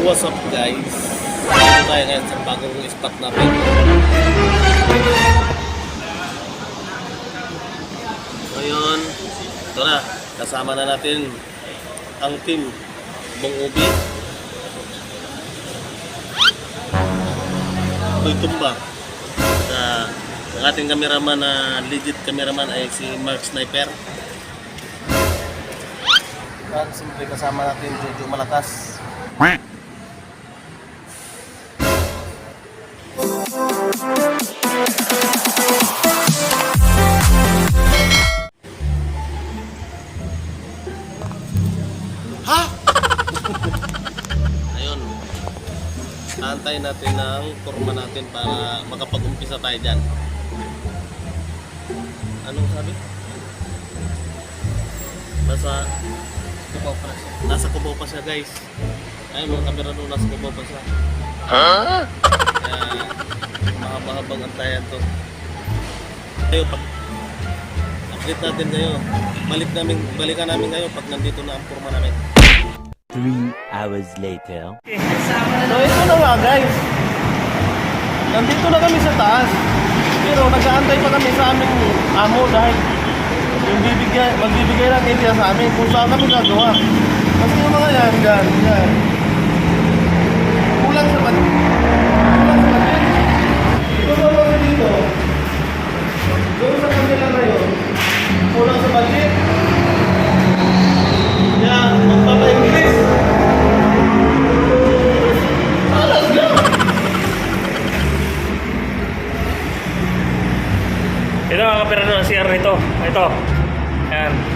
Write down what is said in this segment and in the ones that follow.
What's up guys? Dito tayo ngayon sa bagong spot natin. Ngayon, ito na. Kasama na natin ang team Bong Ubi. Toy Tumba. Ang ating cameraman na legit cameraman ay si Mark Sniper. At siyempre kasama natin Jojo Malakas. Ha? Ayun. Antayin natin ang kurma natin para makapag-umpisa tayo dyan. Anong sabi? Nasa Cubao pa siya guys. Ayun mga kamera nung nasa Cubao pa siya. Huh? Kaya mahaba-habang antayan to. Kayo update natin kayo. Balikan namin kayo pag nandito na ang kurma namin. 3 hours later. So ito na nga guys. Nandito na kami sa taas. Pero nag-aantay pa kami sa aming amo dahil yung magbibigay lang idea sa amin kung saan kami gagawa. Kasi yung mga yan. Kulang sa budget. Ito ba kami dito? Doon sa kanila ngayon. Kulang sa budget. Yan, magpapa-English. Alas nyo! Ito ang kapira ng CR nito. Ito. Ayan.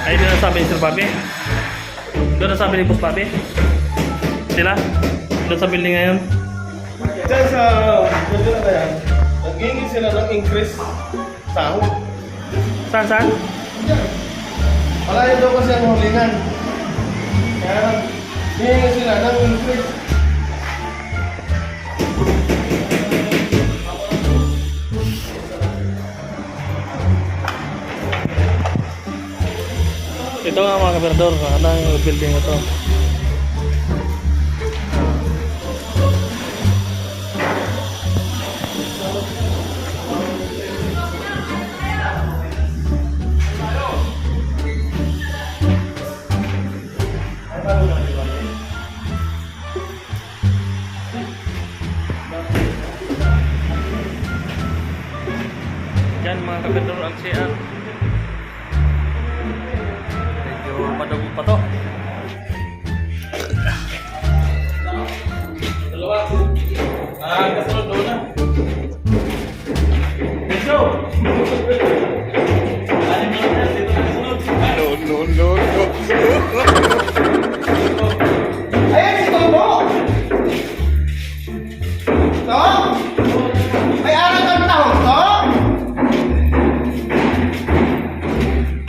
Ay, doon na sabi ni Sir Bobby. Doon na sabi ni Boss Bobby. Sila? Doon sa building ngayon. Diyan sa building na yan, nag-iingi sila ng increase sahod. Saan? Malayo daw kasi ang hulingan. Kaya hihingi sila ng increase. Ito nga mga kapirador. Ano yung building ito? Yan mga kapirador ang CR. Madago pa to. Dalawa. Kasunod doon na. Let's go! No. Ayan si Tombo! To? May aral ka na tawag to?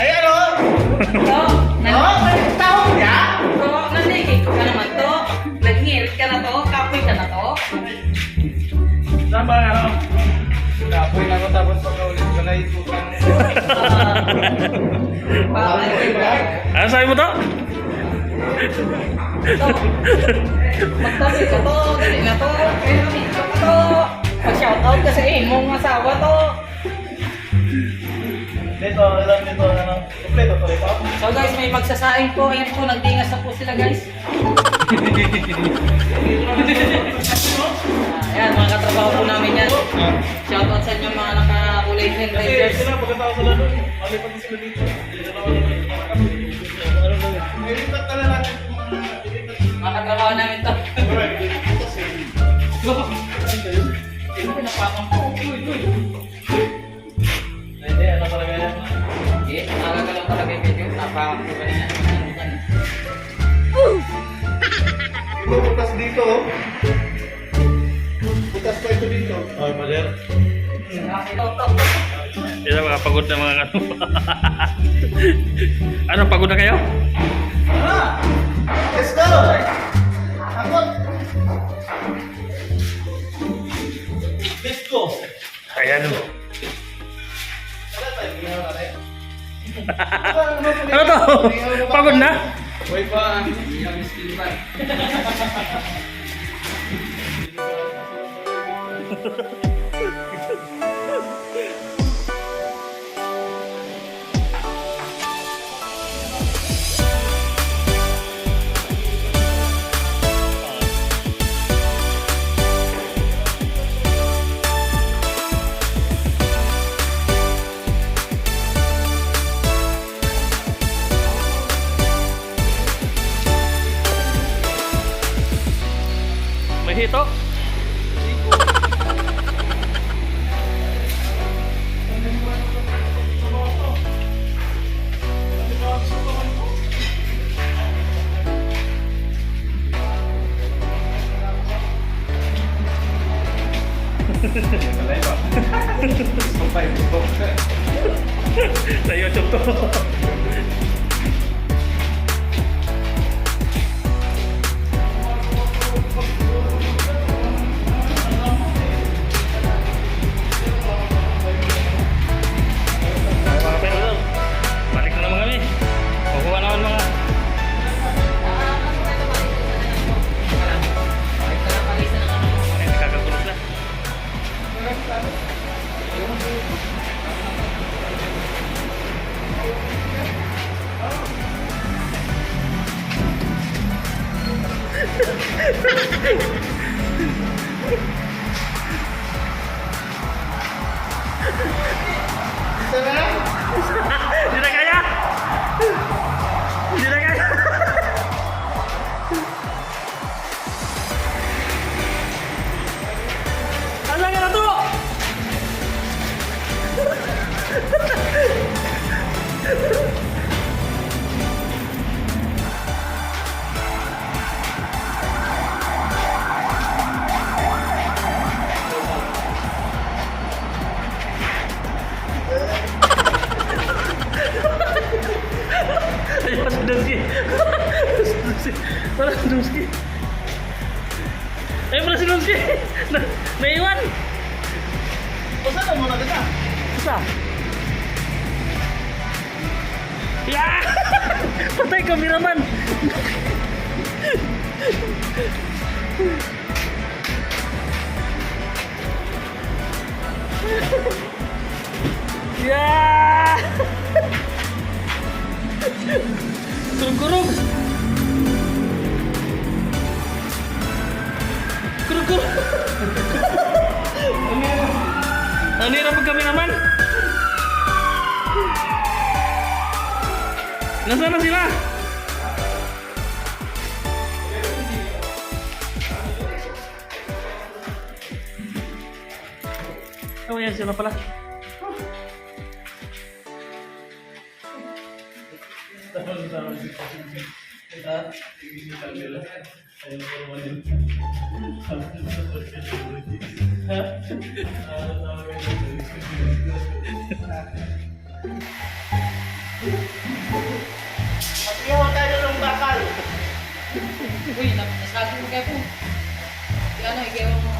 Ayan o! Tawag niya? Nanigig ka naman to. Naghirit ka na to. Kapoy ka na to. Saan ba ano? Kapoy na ako tapos pagkaulit ko na itukan. Ano sabi mo to? Magtabi ka to. Dali na to. Kaya ka to. Pag-shoutout ka sa imong asawa to. Dito, alam dito, ano? Kompleto to ito? So guys, may magsasaing po. Ayan po, nagdingas na po sila guys. Ayan, mga katrabaho po namin yan. Shoutout sa inyo mga naka-kulay Green Rangers. Sila, pagkatao sila doon. Malipat sila dito. Nilipat ka na natin kung mga Mga katrabaho namin to. Alright. Papang po. Uy. Hindi, ano talaga yan? Eh, alaga lang talaga yung video. Napakang po kanina. Bukas dito. Bukas pa ito dito. Ay, maler. Ito. Yan ang mga pagod na mga ano. Ano, pagod na kayo? Let's go! Let's go! Ayan. Ano to? Pagod na? Uy pa. Hindi kami skilipan. May hito? Sa YouTube to. Mga pero balik na naman kami. Kukuha naman mga kakagulos na. Hindi na kaya! Hindi na kaya! Alang ka na to! Ayun, si Dungski. Parang si Dungski. Ayun pala si Dungski. Naiwan. Saan ka muna kita? Isa. Ya! Patay kameraman. Ya! Kurug-kurug. Kurug-kurug. Ano yung rapag kami naman? Nasaan na sila? Oh, yan sila pala. Mag-iwan tayo ng bakal. Uy, nasabi mo kayo po. Ano, ikaw mo.